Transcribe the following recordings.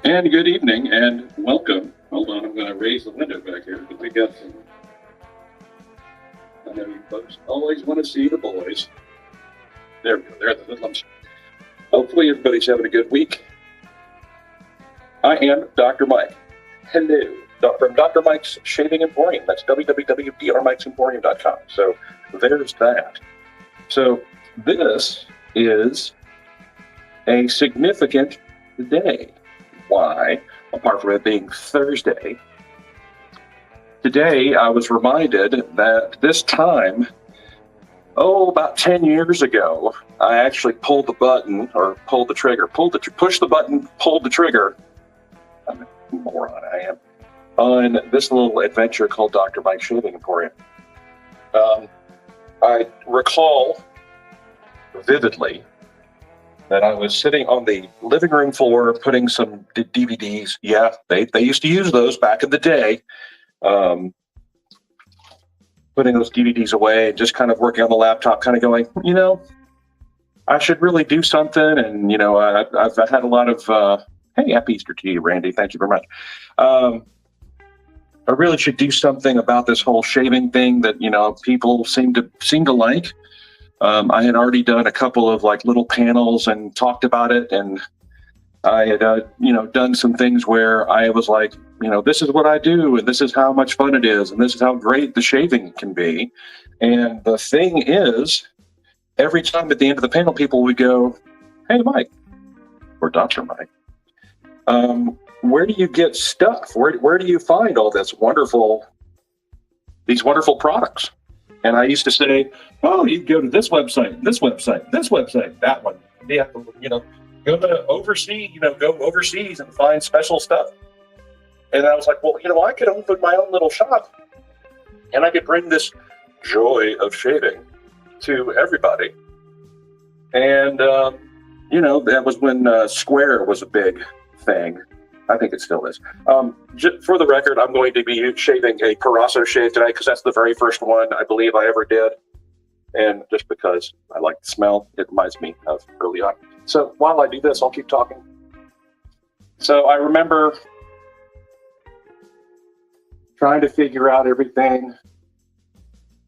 And good evening and welcome. Hold on, I'm going to raise the window back here because we got some. I know you folks always want to see the boys. There we go. There are the hoodlums. Hopefully, everybody's having a good week. I am Dr. Mike. Hello. From Dr. Mike's Shaving Emporium. That's www.drmikesemporium.com. So there's that. So this is a significant day. Why? Apart from it being Thursday, today I was reminded that this time, about 10 years ago, I actually pulled the button or pulled the trigger, pushed the button, pulled the trigger. I'm a moron, I am. On this little adventure called Dr. Mike's Shaving Emporium. I recall vividly that I was sitting on the living room floor putting some DVDs. Yeah, they used to use those back in the day. Putting those DVDs away and just kind of working on the laptop, kind of going, I should really do something. And, I've had a lot of, hey, happy Easter to you, Randy. Thank you very much. I really should do something about this whole shaving thing that, people seem to like. I had already done a couple of little panels and talked about it. And I had, done some things where I was like, this is what I do. And this is how much fun it is. And this is how great the shaving can be. And the thing is, every time at the end of the panel, people would go, hey, Mike, or Dr. Mike, where do you get stuff? Where do you find all these wonderful products? And I used to say, oh, you go to this website, that one. Yeah, go overseas and find special stuff. And I was like, well, I could open my own little shop and I could bring this joy of shaving to everybody. And, that was when Square was a big thing. I think it still is. For the record, I'm going to be shaving a Parasso shave today because that's the very first one I believe I ever did. And just because I like the smell, it reminds me of early on. So while I do this, I'll keep talking. So I remember trying to figure out everything.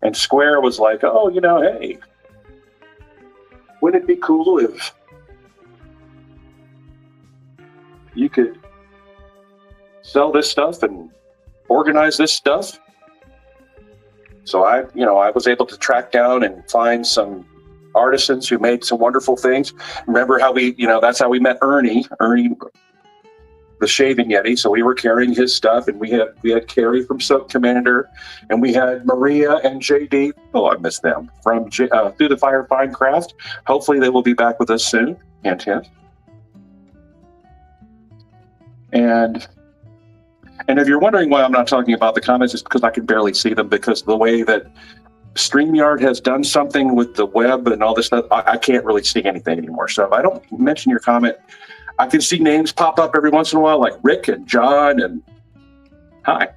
And Square was like, oh, hey, wouldn't it be cool if you could sell this stuff and organize this stuff? So I was able to track down and find some artisans who made some wonderful things. Remember how that's how we met Ernie, the shaving Yeti. So we were carrying his stuff, and we had Carrie from Soap Commander, and we had Maria and JD. Oh, I miss them from Through the Fire Fine Craft. Hopefully they will be back with us soon. Hint, hint. And if you're wondering why I'm not talking about the comments, it's because I can barely see them because the way that StreamYard has done something with the web and all this stuff, I can't really see anything anymore. So if I don't mention your comment, I can see names pop up every once in a while, like Rick and John and hi.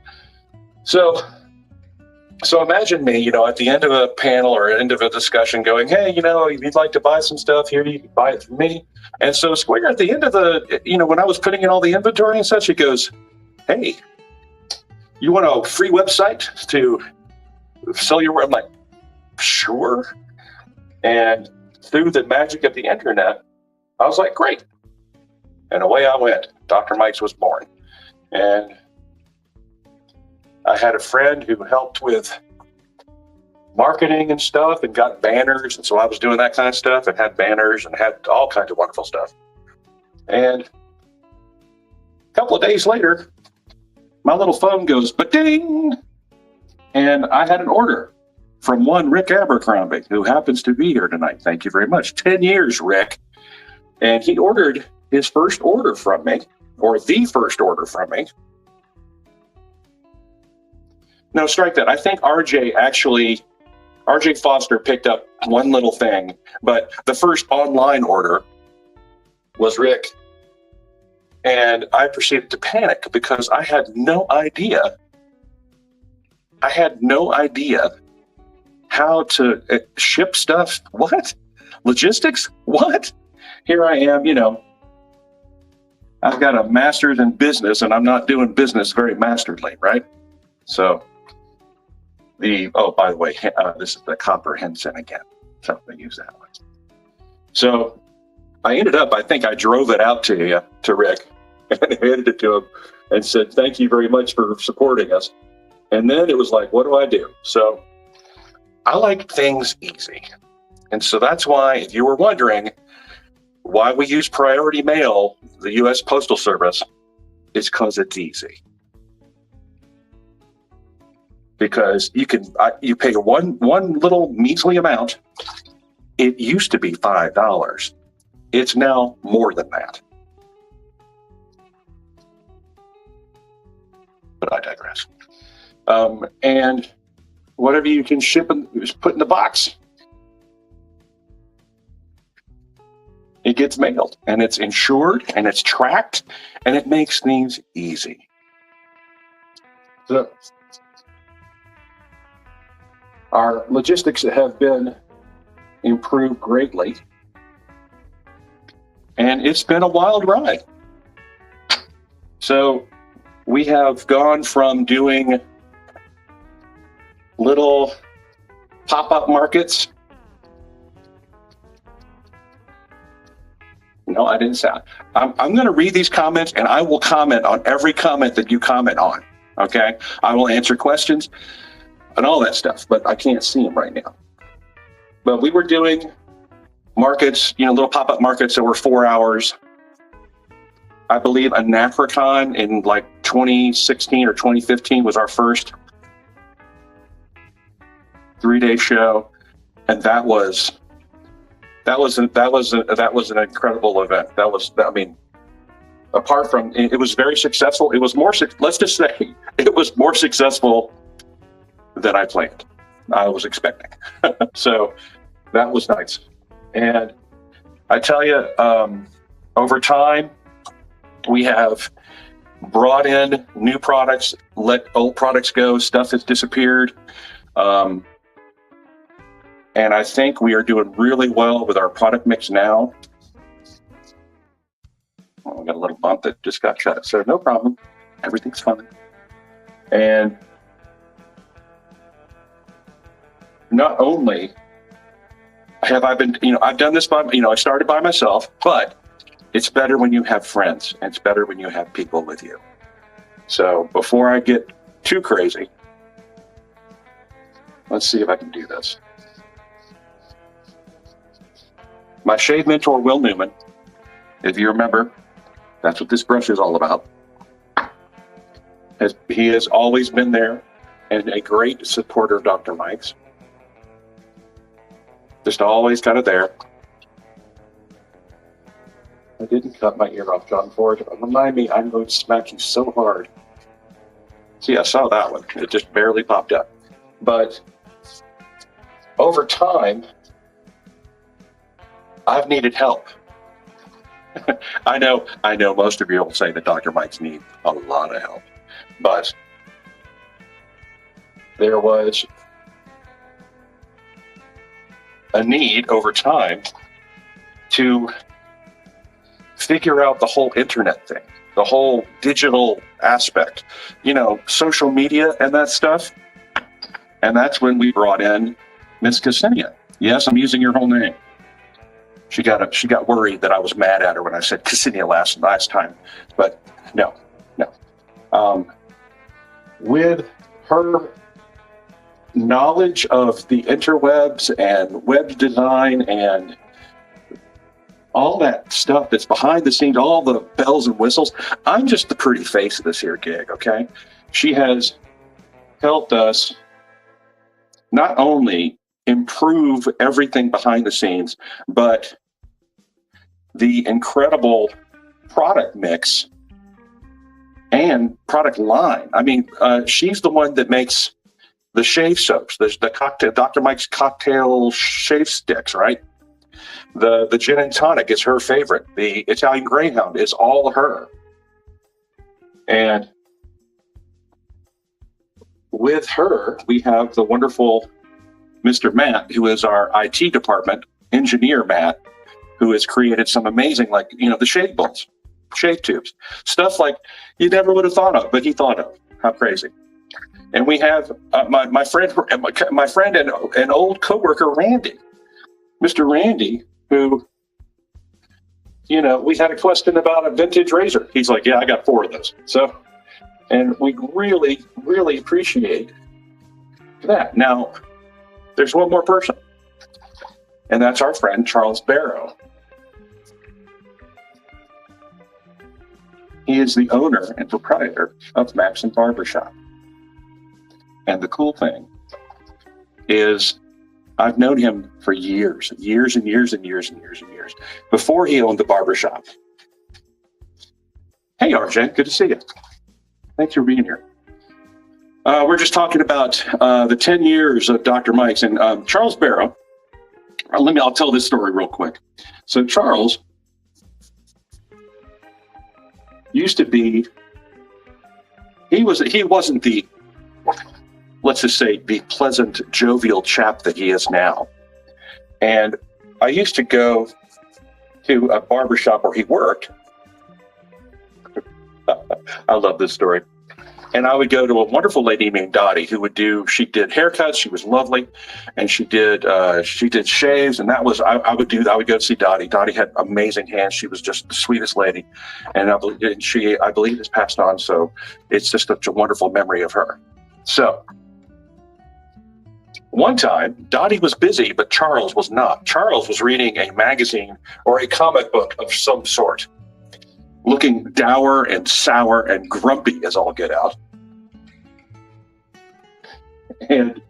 So imagine me, at the end of a panel or end of a discussion going, hey, if you'd like to buy some stuff here, you can buy it from me. And so Square at the end of the, when I was putting in all the inventory and such, it goes, hey, you want a free website to sell your work? I'm like, sure. And through the magic of the internet, I was like, great. And away I went. Dr. Mike's was born. And I had a friend who helped with marketing and stuff and got banners. And so I was doing that kind of stuff and had banners and had all kinds of wonderful stuff. And a couple of days later, my little phone goes ba-ding, and I had an order from one Rick Abercrombie, who happens to be here tonight. Thank you very much. 10 years, Rick. And he ordered his first order from me, or the first order from me. No, strike that. I think RJ Foster picked up one little thing, but the first online order was Rick. And I proceeded to panic because I had no idea how to ship stuff. What? Logistics? What? Here I am, I've got a master's in business, and I'm not doing business very masterly, right? So by the way, this is the copper Henson again. So I use that one. So I ended up, I think I drove it out to Rick, and handed it to him and said, thank you very much for supporting us. And then it was like, what do I do? So I like things easy. And so that's why, if you were wondering why we use priority mail, the U.S. Postal Service, is because it's easy. Because you pay one little measly amount. It used to be $5. It's now more than that. But I digress. And whatever you can ship and put in the box, it gets mailed, and it's insured, and it's tracked, and it makes things easy. So our logistics have been improved greatly, and it's been a wild ride. So we have gone from doing little pop-up markets. No, I didn't sound. I'm going to read these comments, and I will comment on every comment that you comment on. Okay, I will answer questions and all that stuff, but I can't see them right now. But we were doing markets, little pop-up markets that were 4 hours. I believe a NAFRICON in like 2016 or 2015 was our first 3-day show, and that was an incredible event. Apart from it was very successful. It was more. Let's just say it was more successful than I planned. I was expecting. So that was nice. And I tell you, over time, we have brought in new products, let old products go. Stuff has disappeared. And I think we are doing really well with our product mix now. Oh, we got a little bump that just got shut. So no problem. Everything's fine. And not only have I been, I've done this I started by myself, but it's better when you have friends, and it's better when you have people with you. So before I get too crazy, let's see if I can do this. My shave mentor, Will Newman, if you remember, that's what this brush is all about. He has always been there and a great supporter of Dr. Mike's. Just always kind of there. I didn't cut my ear off, John Ford. Remind me, I'm going to smack you so hard. See, I saw that one. It just barely popped up. But over time, I've needed help. I know most of you will say that Dr. Mike's need a lot of help, but there was a need over time to figure out the whole internet thing, the whole digital aspect, social media and that stuff. And that's when we brought in Miss Ksenia. Yes, I'm using your whole name. She got worried that I was mad at her when I said Ksenia last time, but no. With her knowledge of the interwebs and web design and all that stuff that's behind the scenes, all the bells and whistles, I'm just the pretty face of this here gig, okay? She has helped us not only improve everything behind the scenes, but the incredible product mix and product line. I mean, she's the one that makes the shave soaps. There's the cocktail, Dr. Mike's cocktail shave sticks, right? The gin and tonic is her favorite. The Italian Greyhound is all her. And with her, we have the wonderful Mr. Matt, who is our IT department engineer, Matt, who has created some amazing, the shave bowls. shave tubes, stuff like you never would have thought of, but he thought of. How crazy! And we have my friend and old coworker Randy, Mr. Randy, who, we had a question about a vintage razor. He's like, yeah, I got 4 of those. So, and we really, really appreciate that. Now, there's one more person, and that's our friend Charles Barrow. He is the owner and proprietor of Maxim Barbershop. And the cool thing is I've known him for years and years and years, before he owned the barbershop. Hey, RJ, good to see you. Thanks for being here. We're just talking about the 10 years of Dr. Mike's, and Charles Barrow. I'll tell this story real quick. So Charles used to be, he wasn't the, let's just say, the pleasant, jovial chap that he is now. And I used to go to a barbershop where he worked. I love this story. And I would go to a wonderful lady named Dottie she did haircuts. She was lovely. And she did shaves. And that was, I would go see Dottie. Dottie had amazing hands. She was just the sweetest lady. And I believe has passed on. So it's just such a wonderful memory of her. So one time, Dottie was busy, but Charles was not. Charles was reading a magazine or a comic book of some sort, looking dour and sour and grumpy as all get out. And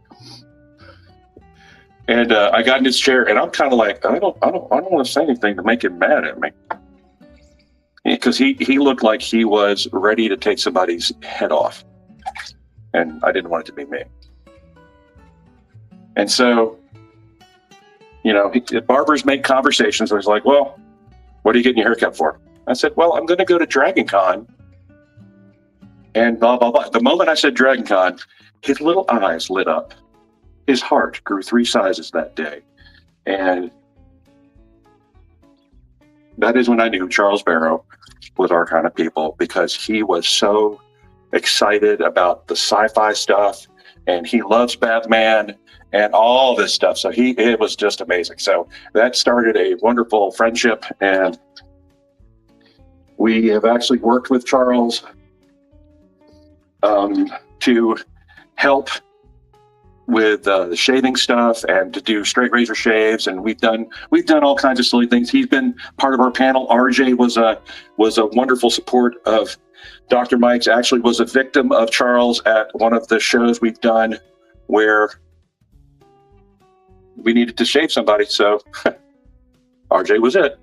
I got in his chair, and I'm kind of like, I don't want to say anything to make him mad at me, because he looked like he was ready to take somebody's head off, and I didn't want it to be me. And so, barbers make conversations. I was like, well, what are you getting your haircut for? I said, well, I'm going to go to Dragon Con and blah, blah, blah. The moment I said Dragon Con, his little eyes lit up. His heart grew 3 sizes that day. And that is when I knew Charles Barrow was our kind of people, because he was so excited about the sci-fi stuff, and he loves Batman and all this stuff. So it was just amazing. So that started a wonderful friendship, and we have actually worked with Charles to help with the shaving stuff and to do straight razor shaves, and we've done all kinds of silly things. He's been part of our panel. RJ was a wonderful support of Dr. Mike's. Actually was a victim of Charles at one of the shows we've done where we needed to shave somebody, so RJ was it.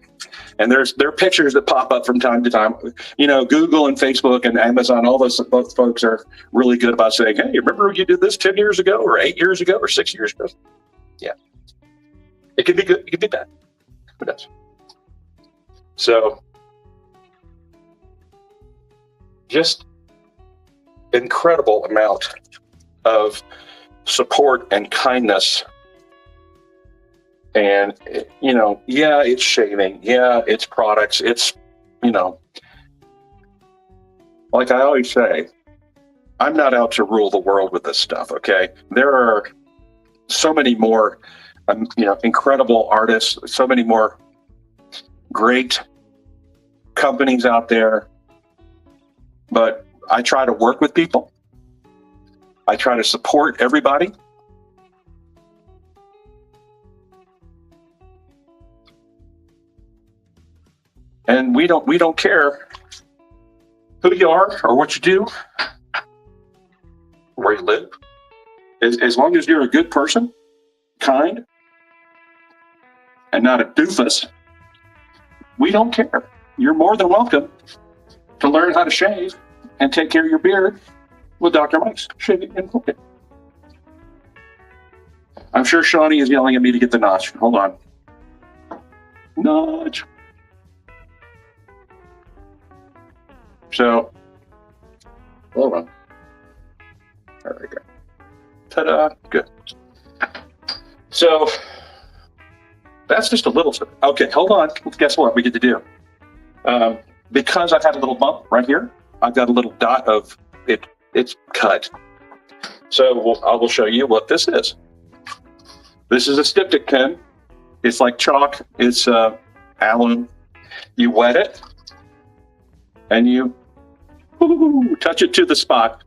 And there are pictures that pop up from time to time. Google and Facebook and Amazon, all those folks are really good about saying, hey, remember you did this 10 years ago or 8 years ago or 6 years ago? Yeah. It could be good. It could be bad. Who knows? So just incredible amount of support and kindness. And, yeah, it's shaving. Yeah, it's products. It's, like I always say, I'm not out to rule the world with this stuff, okay? There are so many more, incredible artists, so many more great companies out there. But I try to work with people. I try to support everybody. And we don't care who you are or what you do, where you live. As long as you're a good person, kind, and not a doofus, we don't care. You're more than welcome to learn how to shave and take care of your beard with Dr. Mike's Shaving and Cooking. I'm sure Shawnee is yelling at me to get the notch. Hold on. Notch. So, hold on. There we go. Ta-da. Good. So, that's just a little. Okay, hold on. Guess what we get to do? because I've had a little bump right here, I've got a little dot of it. It's cut. So I will show you what this is. This is a styptic pen. It's like chalk. It's alum. You wet it, and you touch it to the spot,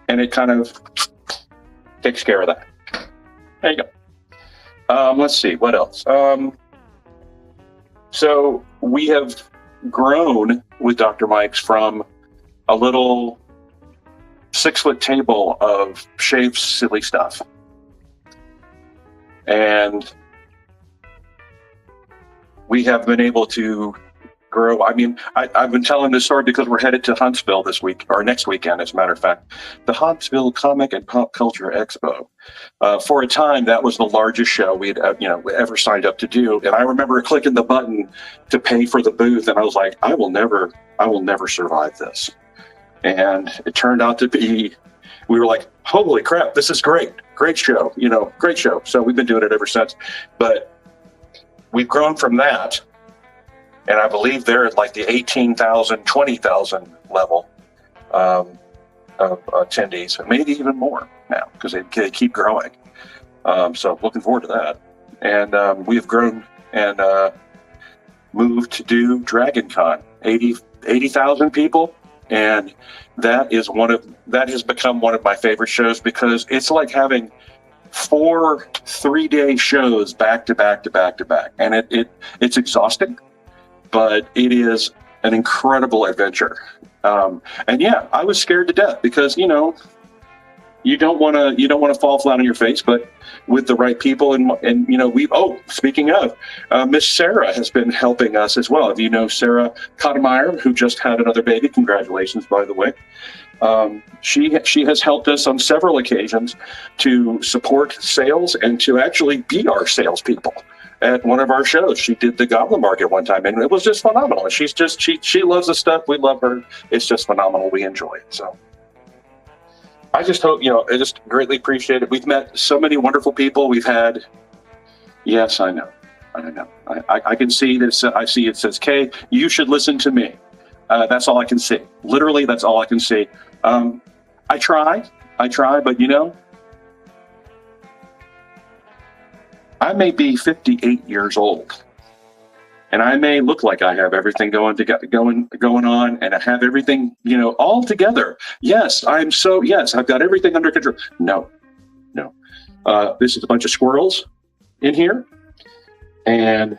and it kind of takes care of that. There you go. Let's see, what else? So we have grown with Dr. Mike's from a little 6-foot table of shaved silly stuff. And we have been able to grow. I mean, I've been telling this story because we're headed to Huntsville this week, or next weekend, as a matter of fact, the Huntsville Comic and Pop Culture Expo. For a time, that was the largest show we'd ever signed up to do. And I remember clicking the button to pay for the booth, and I was like, I will never survive this. And it turned out to be, we were like, holy crap, this is great show, great show. So we've been doing it ever since. But we've grown from that, and I believe they're at like the 18,000, 20,000 level of attendees, and maybe even more now because they keep growing. So looking forward to that. And we have grown and moved to do Dragon Con, 80,000 people. And that has become one of my favorite shows because it's like having 4 3-day shows back to back to back to back. And it's exhausting, but it is an incredible adventure. And yeah, I was scared to death because, you don't want to fall flat on your face, but with the right people speaking of, Miss Sarah has been helping us as well. If you know Sarah Kottemeyer, who just had another baby, congratulations, by the way. She has helped us on several occasions to support sales and to actually be our salespeople at one of our shows. She did the Goblin Market one time, and it was just phenomenal. And she loves the stuff. We love her. It's just phenomenal. We enjoy it. So I just hope, I just greatly appreciate it. We've met so many wonderful people. We've had, yes, I know. I can see this. I see it says, Kay, you should listen to me. That's all I can see. Literally, that's all I can see. I try, but I may be 58 years old, and I may look like I have everything going on, and I have everything, all together. Yes, I've got everything under control. No. This is a bunch of squirrels in here, and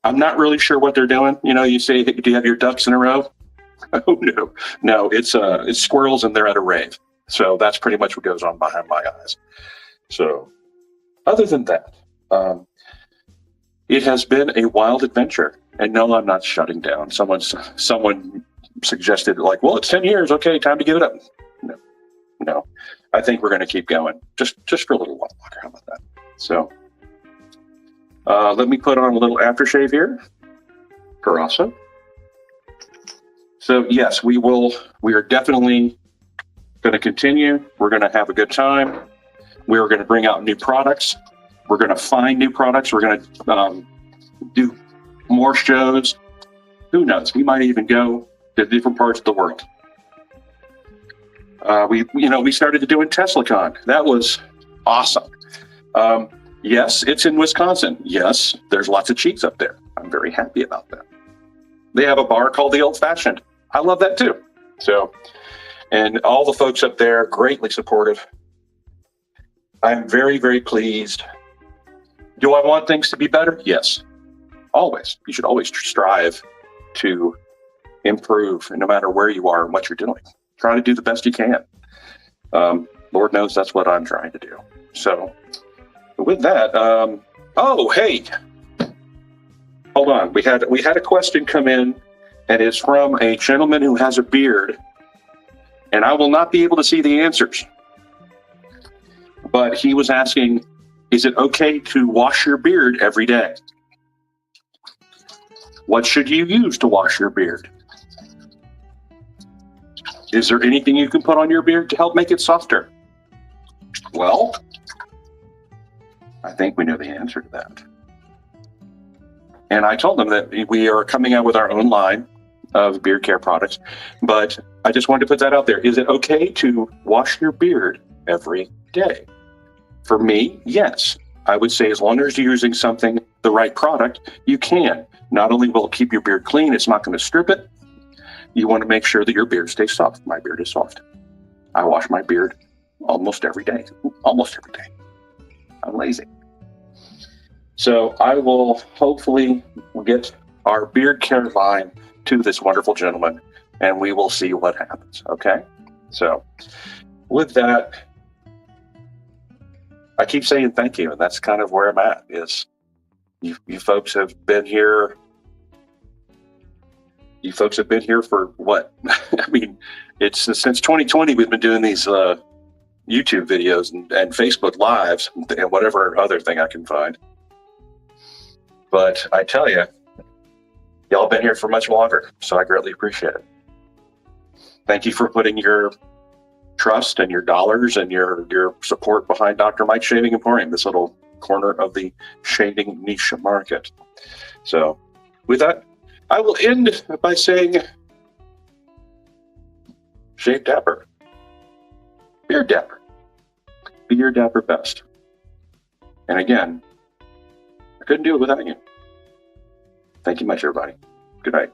I'm not really sure what they're doing. You say, do you have your ducks in a row? Oh, no, it's squirrels, and they're at a rave. So that's pretty much what goes on behind my eyes. So other than that, it has been a wild adventure. And no, I'm not shutting down. Someone suggested, like, well, it's 10 years. Okay, time to give it up. No. I think we're going to keep going just for a little while longer. How about that? So let me put on a little aftershave here. Carasso. So yes, we are definitely going to continue. We're going to have a good time. We're going to bring out new products. We're going to find new products. We're going to do more shows. Who knows? We might even go to different parts of the world. We started doing TeslaCon. That was awesome. Yes, it's in Wisconsin. Yes, there's lots of cheeks up there. I'm very happy about that. They have a bar called the Old Fashioned. I love that too. So, and all the folks up there, greatly supportive. I'm very, very pleased. Do I want things to be better? Yes, always. You should always strive to improve, no matter where you are and what you're doing. Try to do the best you can. Lord knows that's what I'm trying to do. So with that, hey, hold on. We had a question come in, and it's from a gentleman who has a beard, and I will not be able to see the answers. But he was asking, is it okay to wash your beard every day? What should you use to wash your beard? Is there anything you can put on your beard to help make it softer? Well, I think we know the answer to that. And I told them that we are coming out with our own line of beard care products, but I just wanted to put that out there. Is it okay to wash your beard every day? For me, yes. I would say as long as you're using something, the right product, you can. Not only will it keep your beard clean, it's not going to strip it. You want to make sure that your beard stays soft. My beard is soft. I wash my beard almost every day. Almost every day. I'm lazy. So I will hopefully get our beard care line to this wonderful gentleman, and we will see what happens. Okay? So with that, I keep saying thank you, and that's kind of where I'm at. Is you folks have been here. You folks have been here for what? I mean, it's since 2020 we've been doing these YouTube videos and Facebook Lives and whatever other thing I can find. But I tell you, y'all been here for much longer, so I greatly appreciate it. Thank you for putting your trust and your dollars and your support behind Dr. Mike Shaving Emporium, this little corner of the shaving niche market. So with that, I will end by saying, shave dapper, beard dapper, be your dapper best. And again, I couldn't do it without you. Thank you much, everybody. Good night.